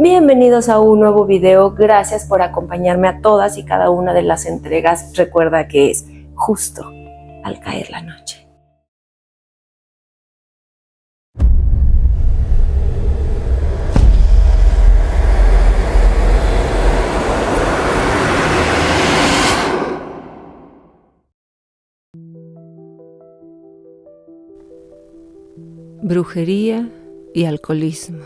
Bienvenidos a un nuevo video, gracias por acompañarme a todas y cada una de las entregas. Recuerda que es justo al caer la noche. Brujería y alcoholismo.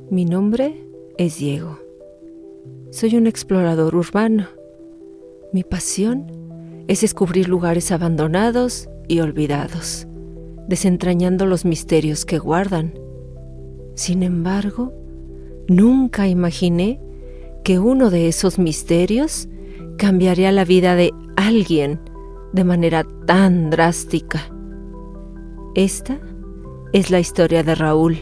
Mi nombre es Diego. Soy un explorador urbano. Mi pasión es descubrir lugares abandonados y olvidados, desentrañando los misterios que guardan. Sin embargo, nunca imaginé que uno de esos misterios cambiaría la vida de alguien de manera tan drástica. Esta es la historia de Raúl,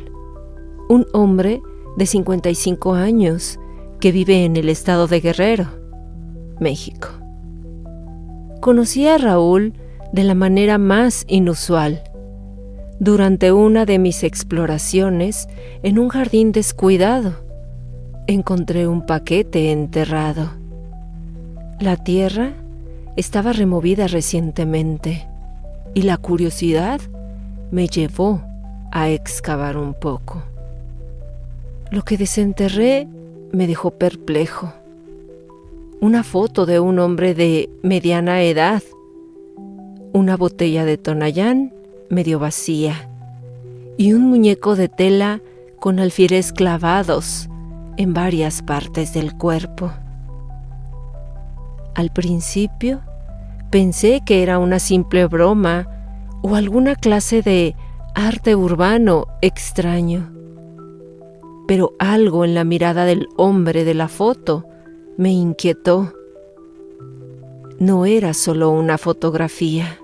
un hombre de 55 años que vive en el estado de Guerrero, México. Conocí a Raúl de la manera más inusual. Durante una de mis exploraciones en un jardín descuidado, encontré un paquete enterrado. La tierra estaba removida recientemente y la curiosidad me llevó a excavar un poco. Lo que desenterré me dejó perplejo. Una foto de un hombre de mediana edad, una botella de Tonayán medio vacía y un muñeco de tela con alfileres clavados en varias partes del cuerpo. Al principio pensé que era una simple broma o alguna clase de arte urbano extraño. Pero algo en la mirada del hombre de la foto me inquietó. No era solo una fotografía.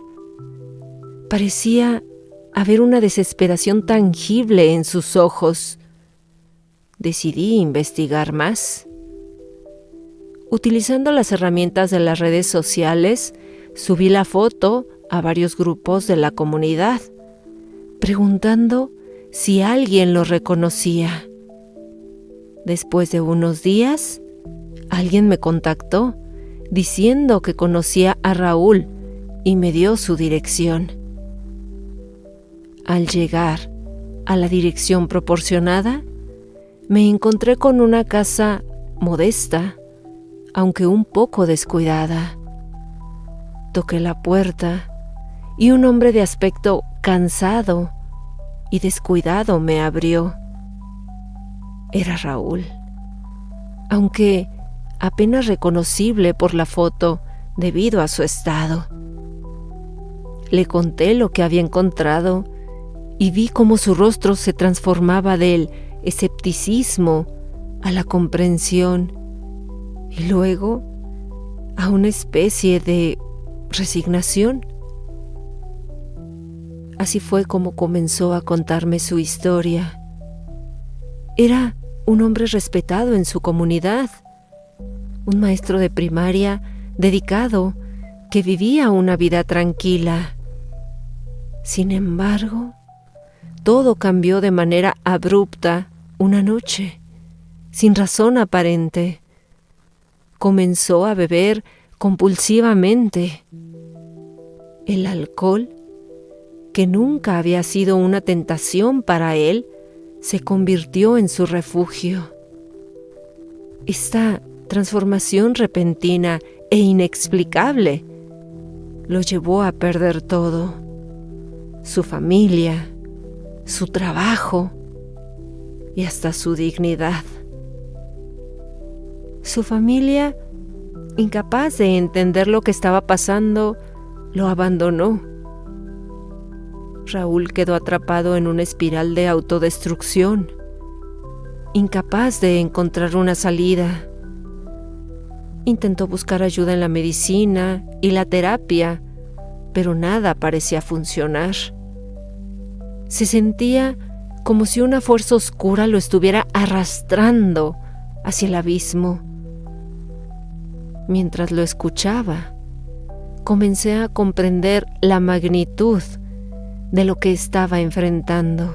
Parecía haber una desesperación tangible en sus ojos. Decidí investigar más. Utilizando las herramientas de las redes sociales, subí la foto a varios grupos de la comunidad, preguntando si alguien lo reconocía. Después de unos días, alguien me contactó diciendo que conocía a Raúl y me dio su dirección. Al llegar a la dirección proporcionada, me encontré con una casa modesta, aunque un poco descuidada. Toqué la puerta y un hombre de aspecto cansado y descuidado me abrió. Era Raúl, aunque apenas reconocible por la foto debido a su estado. Le conté lo que había encontrado y vi cómo su rostro se transformaba del escepticismo a la comprensión y luego a una especie de resignación. Así fue como comenzó a contarme su historia. Era un hombre respetado en su comunidad, un maestro de primaria dedicado que vivía una vida tranquila. Sin embargo, todo cambió de manera abrupta una noche, sin razón aparente. Comenzó a beber compulsivamente. El alcohol, que nunca había sido una tentación para él, se convirtió en su refugio. Esta transformación repentina e inexplicable lo llevó a perder todo: su familia, su trabajo y hasta su dignidad. Su familia, incapaz de entender lo que estaba pasando, lo abandonó. Raúl quedó atrapado en una espiral de autodestrucción, incapaz de encontrar una salida. Intentó buscar ayuda en la medicina y la terapia, pero nada parecía funcionar. Se sentía como si una fuerza oscura lo estuviera arrastrando hacia el abismo. Mientras lo escuchaba, comencé a comprender la magnitud de lo que estaba enfrentando.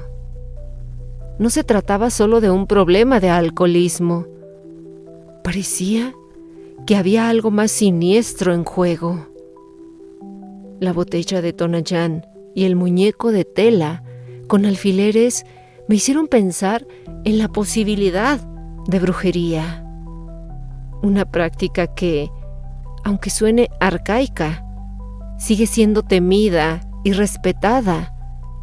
no se trataba solo de un problema de alcoholismo. Parecía que había algo más siniestro en juego. La botella de Tonayán y el muñeco de tela con alfileres me hicieron pensar en la posibilidad de brujería. Una práctica que, aunque suene arcaica, sigue siendo temida y respetada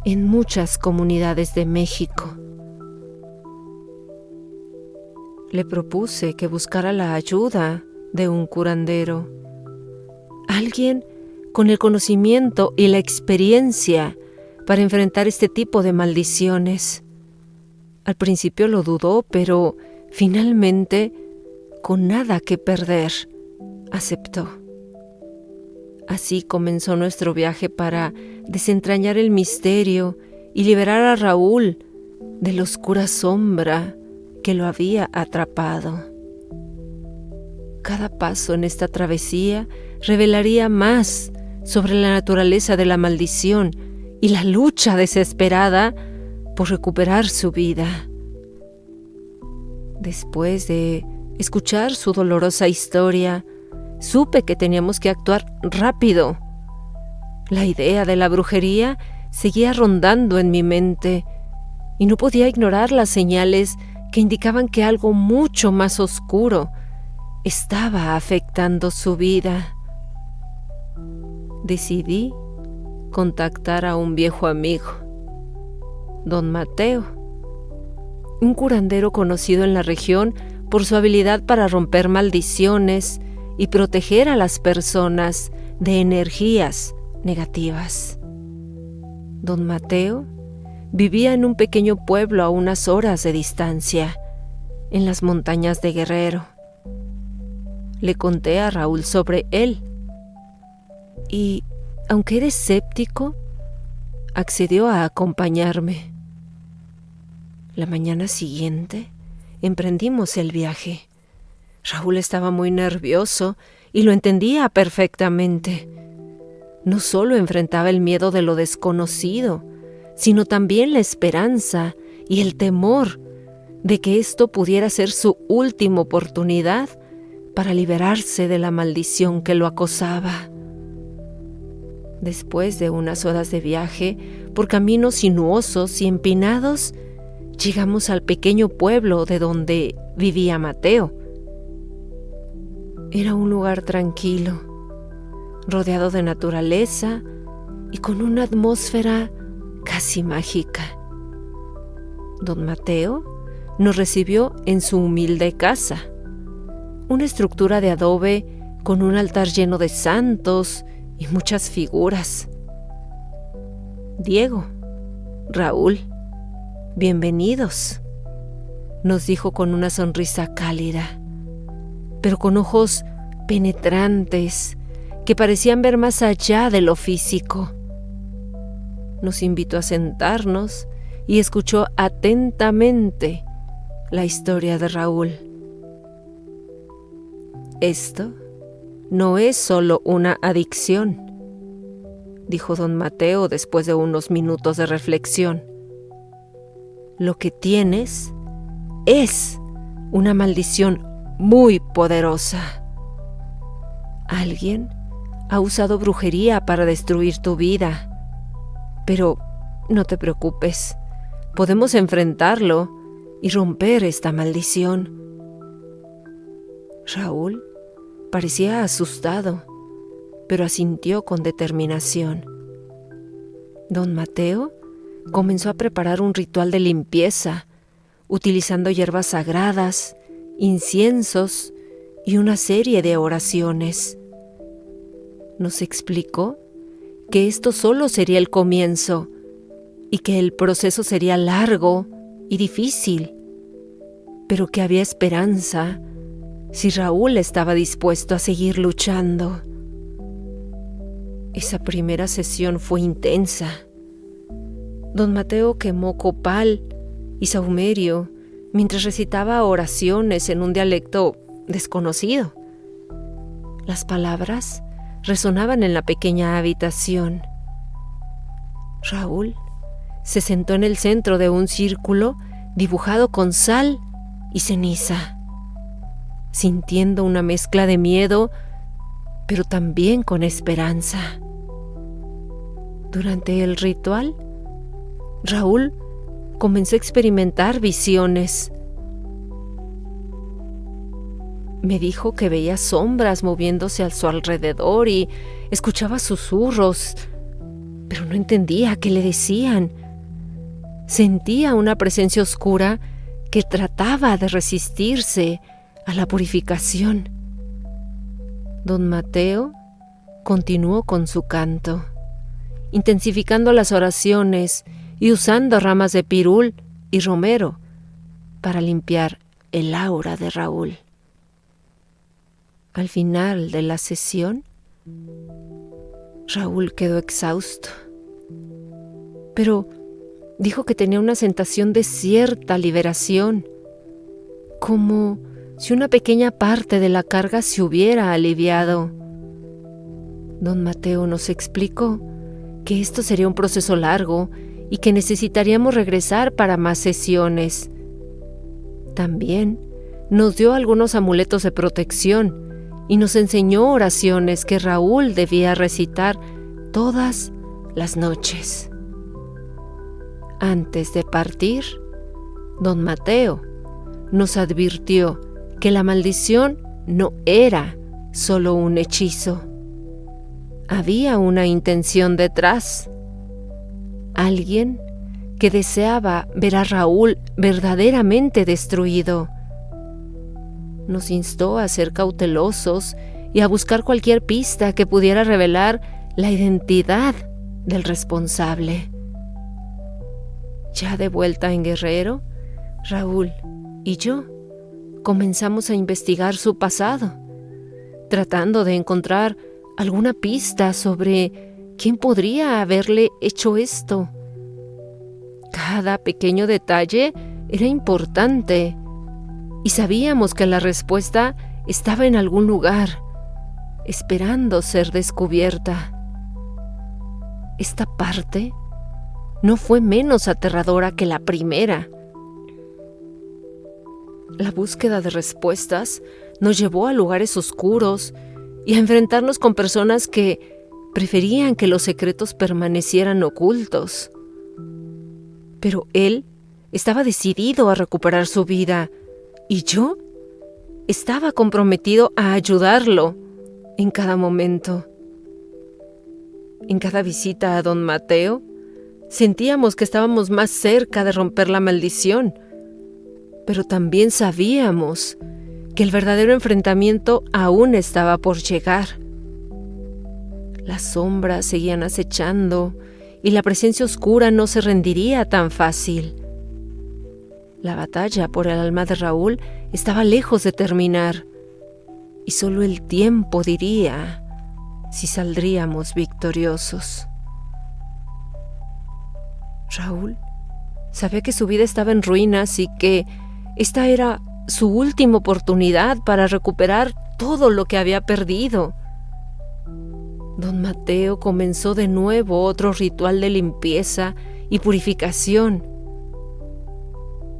en muchas comunidades de México. Le propuse que buscara la ayuda de un curandero, alguien con el conocimiento y la experiencia para enfrentar este tipo de maldiciones. Al principio lo dudó, pero finalmente, con nada que perder, aceptó. Así comenzó nuestro viaje para desentrañar el misterio y liberar a Raúl de la oscura sombra que lo había atrapado. Cada paso en esta travesía revelaría más sobre la naturaleza de la maldición y la lucha desesperada por recuperar su vida. Después de escuchar su dolorosa historia, supe que teníamos que actuar rápido. La idea de la brujería seguía rondando en mi mente y no podía ignorar las señales que indicaban que algo mucho más oscuro estaba afectando su vida. Decidí contactar a un viejo amigo, don Mateo, un curandero conocido en la región por su habilidad para romper maldiciones y proteger a las personas de energías negativas. Don Mateo vivía en un pequeño pueblo a unas horas de distancia, en las montañas de Guerrero. Le conté a Raúl sobre él y, aunque era escéptico, accedió a acompañarme. La mañana siguiente emprendimos el viaje. Raúl estaba muy nervioso y lo entendía perfectamente. No solo enfrentaba el miedo de lo desconocido, sino también la esperanza y el temor de que esto pudiera ser su última oportunidad para liberarse de la maldición que lo acosaba. Después de unas horas de viaje por caminos sinuosos y empinados, llegamos al pequeño pueblo de donde vivía Mateo. Era un lugar tranquilo, rodeado de naturaleza y con una atmósfera casi mágica. Don Mateo nos recibió en su humilde casa, una estructura de adobe con un altar lleno de santos y muchas figuras. Diego, Raúl, bienvenidos, nos dijo con una sonrisa cálida, pero con ojos penetrantes que parecían ver más allá de lo físico. Nos invitó a sentarnos y escuchó atentamente la historia de Raúl. Esto no es solo una adicción, dijo don Mateo después de unos minutos de reflexión. Lo que tienes es una maldición muy poderosa. Alguien ha usado brujería para destruir tu vida. Pero no te preocupes, podemos enfrentarlo y romper esta maldición. Raúl parecía asustado, pero asintió con determinación. Don Mateo comenzó a preparar un ritual de limpieza, utilizando hierbas sagradas, inciensos y una serie de oraciones. Nos explicó que esto solo sería el comienzo y que el proceso sería largo y difícil, pero que había esperanza si Raúl estaba dispuesto a seguir luchando. Esa primera sesión fue intensa. Don Mateo quemó copal y sahumerio mientras recitaba oraciones en un dialecto desconocido. Las palabras resonaban en la pequeña habitación. Raúl se sentó en el centro de un círculo dibujado con sal y ceniza, sintiendo una mezcla de miedo, pero también con esperanza. Durante el ritual, Raúl comenzó a experimentar visiones. Me dijo que veía sombras moviéndose a su alrededor y escuchaba susurros, pero no entendía qué le decían. Sentía una presencia oscura que trataba de resistirse a la purificación. Don Mateo continuó con su canto, intensificando las oraciones y usando ramas de pirul y romero para limpiar el aura de Raúl. Al final de la sesión, Raúl quedó exhausto, pero dijo que tenía una sensación de cierta liberación, como si una pequeña parte de la carga se hubiera aliviado. Don Mateo nos explicó que esto sería un proceso largo y que necesitaríamos regresar para más sesiones. También nos dio algunos amuletos de protección y nos enseñó oraciones que Raúl debía recitar todas las noches. Antes de partir, don Mateo nos advirtió que la maldición no era solo un hechizo. Había una intención detrás. Alguien que deseaba ver a Raúl verdaderamente destruido. Nos instó a ser cautelosos y a buscar cualquier pista que pudiera revelar la identidad del responsable. Ya de vuelta en Guerrero, Raúl y yo comenzamos a investigar su pasado, tratando de encontrar alguna pista sobre quién podría haberle hecho esto. Cada pequeño detalle era importante y sabíamos que la respuesta estaba en algún lugar, esperando ser descubierta. Esta parte no fue menos aterradora que la primera. La búsqueda de respuestas nos llevó a lugares oscuros y a enfrentarnos con personas que preferían que los secretos permanecieran ocultos. Pero él estaba decidido a recuperar su vida y yo estaba comprometido a ayudarlo en cada momento. En cada visita a don Mateo, sentíamos que estábamos más cerca de romper la maldición, pero también sabíamos que el verdadero enfrentamiento aún estaba por llegar. Las sombras seguían acechando y la presencia oscura no se rendiría tan fácil. La batalla por el alma de Raúl estaba lejos de terminar y solo el tiempo diría si saldríamos victoriosos. Raúl sabía que su vida estaba en ruinas y que esta era su última oportunidad para recuperar todo lo que había perdido. Don Mateo comenzó de nuevo otro ritual de limpieza y purificación.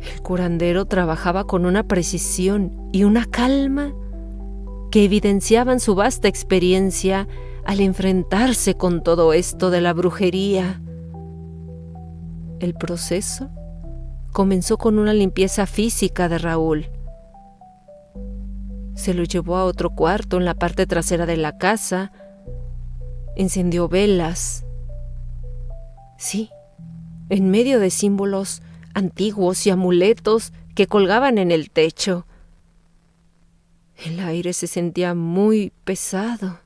El curandero trabajaba con una precisión y una calma que evidenciaban su vasta experiencia al enfrentarse con todo esto de la brujería. El proceso comenzó con una limpieza física de Raúl. Se lo llevó a otro cuarto en la parte trasera de la casa, encendió velas. Sí, en medio de símbolos antiguos y amuletos que colgaban en el techo. El aire se sentía muy pesado,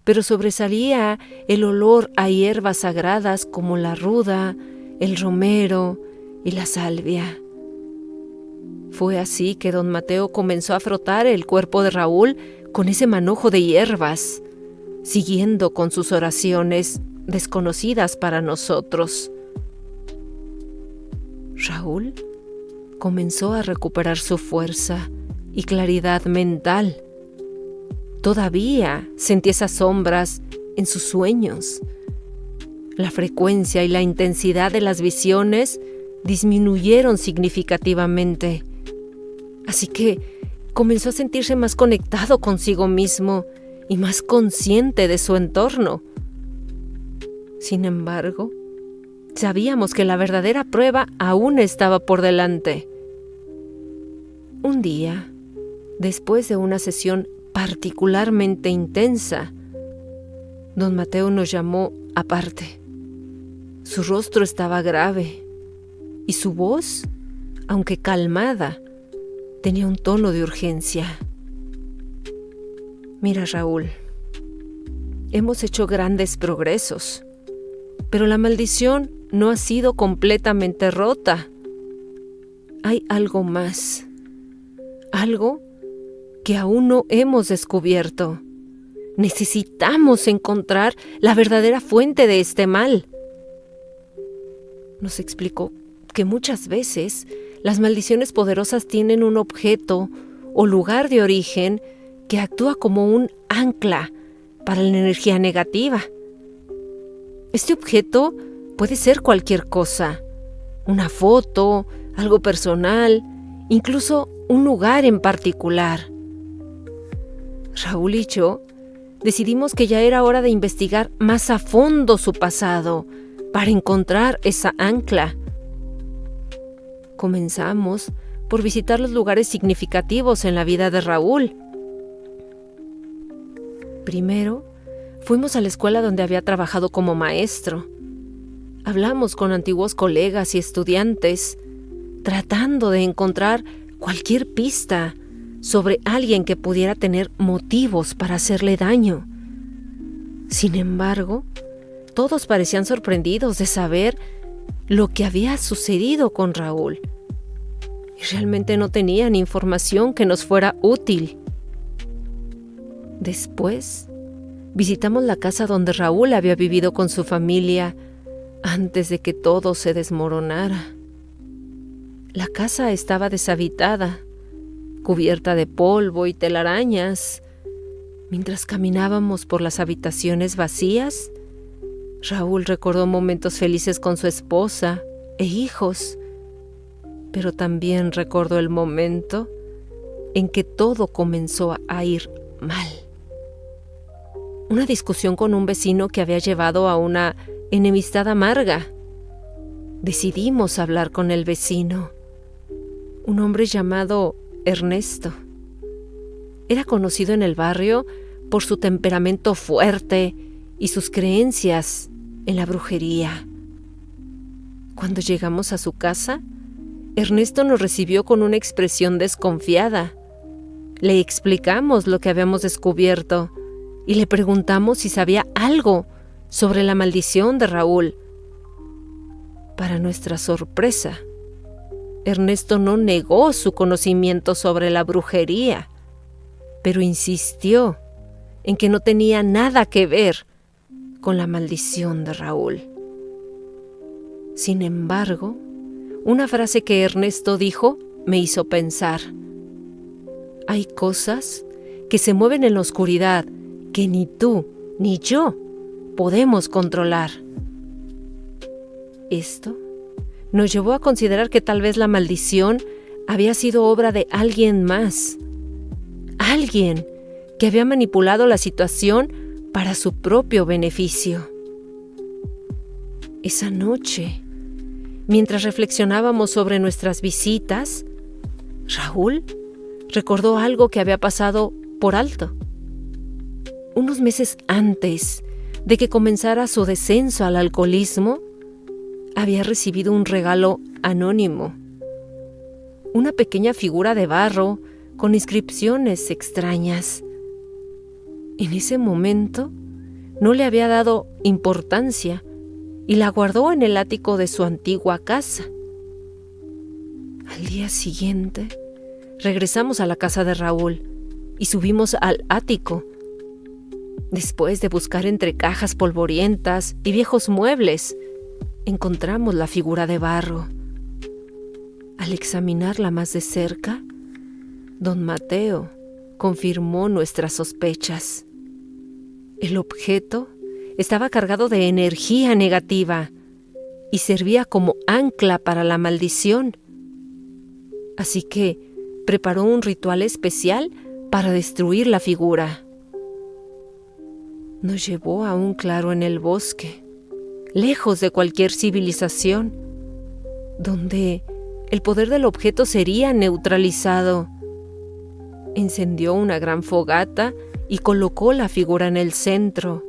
pero sobresalía el olor a hierbas sagradas como la ruda, el romero y la salvia. Fue así que don Mateo comenzó a frotar el cuerpo de Raúl con ese manojo de hierbas, siguiendo con sus oraciones desconocidas para nosotros. Raúl comenzó a recuperar su fuerza y claridad mental. Todavía sentía esas sombras en sus sueños. La frecuencia y la intensidad de las visiones disminuyeron significativamente. Así que comenzó a sentirse más conectado consigo mismo y más consciente de su entorno. Sin embargo, sabíamos que la verdadera prueba aún estaba por delante. Un día, después de una sesión particularmente intensa, don Mateo nos llamó aparte. Su rostro estaba grave y su voz, aunque calmada, tenía un tono de urgencia. Mira, Raúl, hemos hecho grandes progresos, pero la maldición no ha sido completamente rota. Hay algo más, algo que aún no hemos descubierto. Necesitamos encontrar la verdadera fuente de este mal. Nos explicó que muchas veces las maldiciones poderosas tienen un objeto o lugar de origen que actúa como un ancla para la energía negativa. Este objeto puede ser cualquier cosa, una foto, algo personal, incluso un lugar en particular. Raúl y yo decidimos que ya era hora de investigar más a fondo su pasado para encontrar esa ancla. Comenzamos por visitar los lugares significativos en la vida de Raúl. Primero, fuimos a la escuela donde había trabajado como maestro. Hablamos con antiguos colegas y estudiantes, tratando de encontrar cualquier pista sobre alguien que pudiera tener motivos para hacerle daño. Sin embargo, todos parecían sorprendidos de saber lo que había sucedido con Raúl. Y realmente no tenían información que nos fuera útil. Después, visitamos la casa donde Raúl había vivido con su familia antes de que todo se desmoronara. La casa estaba deshabitada, cubierta de polvo y telarañas. Mientras caminábamos por las habitaciones vacías, Raúl recordó momentos felices con su esposa e hijos, pero también recordó el momento en que todo comenzó a ir mal. Una discusión con un vecino que había llevado a una enemistad amarga. Decidimos hablar con el vecino, un hombre llamado Ernesto. Era conocido en el barrio por su temperamento fuerte y sus creencias en la brujería. Cuando llegamos a su casa, Ernesto nos recibió con una expresión desconfiada. Le explicamos lo que habíamos descubierto y le preguntamos si sabía algo sobre la maldición de Raúl. Para nuestra sorpresa, Ernesto no negó su conocimiento sobre la brujería, pero insistió en que no tenía nada que ver con la maldición de Raúl. Sin embargo, una frase que Ernesto dijo me hizo pensar. Hay cosas que se mueven en la oscuridad que ni tú ni yo podemos controlar. Esto nos llevó a considerar que tal vez la maldición había sido obra de alguien más. Alguien que había manipulado la situación para su propio beneficio. Esa noche, mientras reflexionábamos sobre nuestras visitas, Raúl recordó algo que había pasado por alto. Unos meses antes de que comenzara su descenso al alcoholismo, había recibido un regalo anónimo. Una pequeña figura de barro con inscripciones extrañas. En ese momento no le había dado importancia y la guardó en el ático de su antigua casa. Al día siguiente, regresamos a la casa de Raúl y subimos al ático. Después de buscar entre cajas polvorientas y viejos muebles, encontramos la figura de barro. Al examinarla más de cerca, don Mateo confirmó nuestras sospechas. El objeto estaba cargado de energía negativa y servía como ancla para la maldición. Así que preparó un ritual especial para destruir la figura. Nos llevó a un claro en el bosque, lejos de cualquier civilización, donde el poder del objeto sería neutralizado. Encendió una gran fogata y colocó la figura en el centro.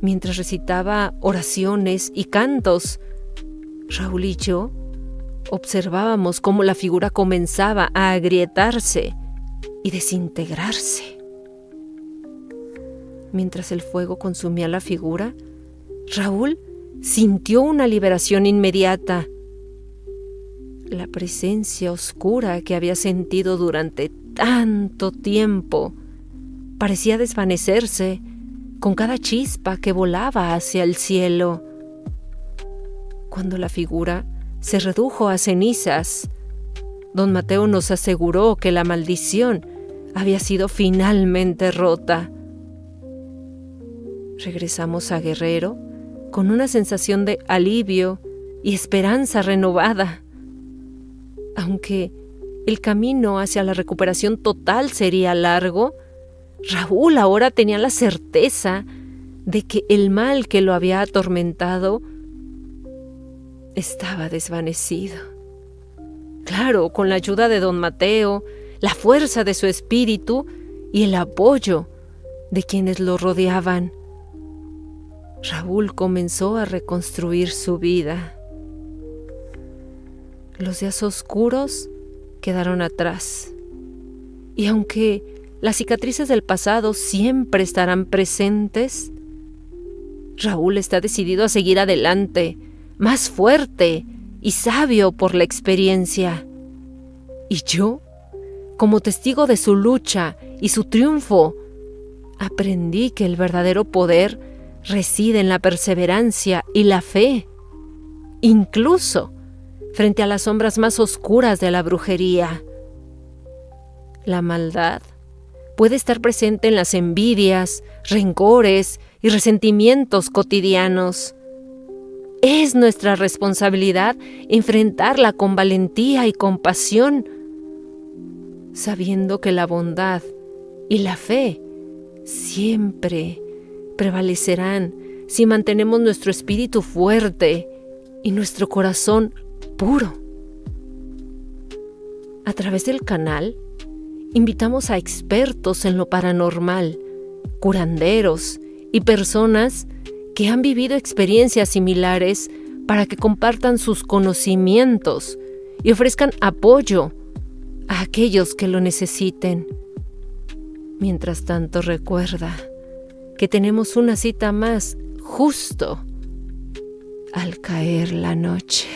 Mientras recitaba oraciones y cantos, Raúl y yo observábamos cómo la figura comenzaba a agrietarse y desintegrarse. Mientras el fuego consumía la figura, Raúl sintió una liberación inmediata. La presencia oscura que había sentido durante tanto tiempo parecía desvanecerse con cada chispa que volaba hacia el cielo. Cuando la figura se redujo a cenizas, don Mateo nos aseguró que la maldición había sido finalmente rota. Regresamos a Guerrero con una sensación de alivio y esperanza renovada. Aunque el camino hacia la recuperación total sería largo, Raúl ahora tenía la certeza de que el mal que lo había atormentado estaba desvanecido. Claro, con la ayuda de don Mateo, la fuerza de su espíritu y el apoyo de quienes lo rodeaban, Raúl comenzó a reconstruir su vida. Los días oscuros quedaron atrás, y aunque las cicatrices del pasado siempre estarán presentes, Raúl está decidido a seguir adelante, más fuerte y sabio por la experiencia. Y yo, como testigo de su lucha y su triunfo, aprendí que el verdadero poder reside en la perseverancia y la fe, incluso frente a las sombras más oscuras de la brujería. La maldad puede estar presente en las envidias, rencores y resentimientos cotidianos. Es nuestra responsabilidad enfrentarla con valentía y compasión, sabiendo que la bondad y la fe siempre prevalecerán si mantenemos nuestro espíritu fuerte y nuestro corazón puro. A través del canal, invitamos a expertos en lo paranormal, curanderos y personas que han vivido experiencias similares para que compartan sus conocimientos y ofrezcan apoyo a aquellos que lo necesiten. Mientras tanto, recuerda que tenemos una cita más justo al caer la noche.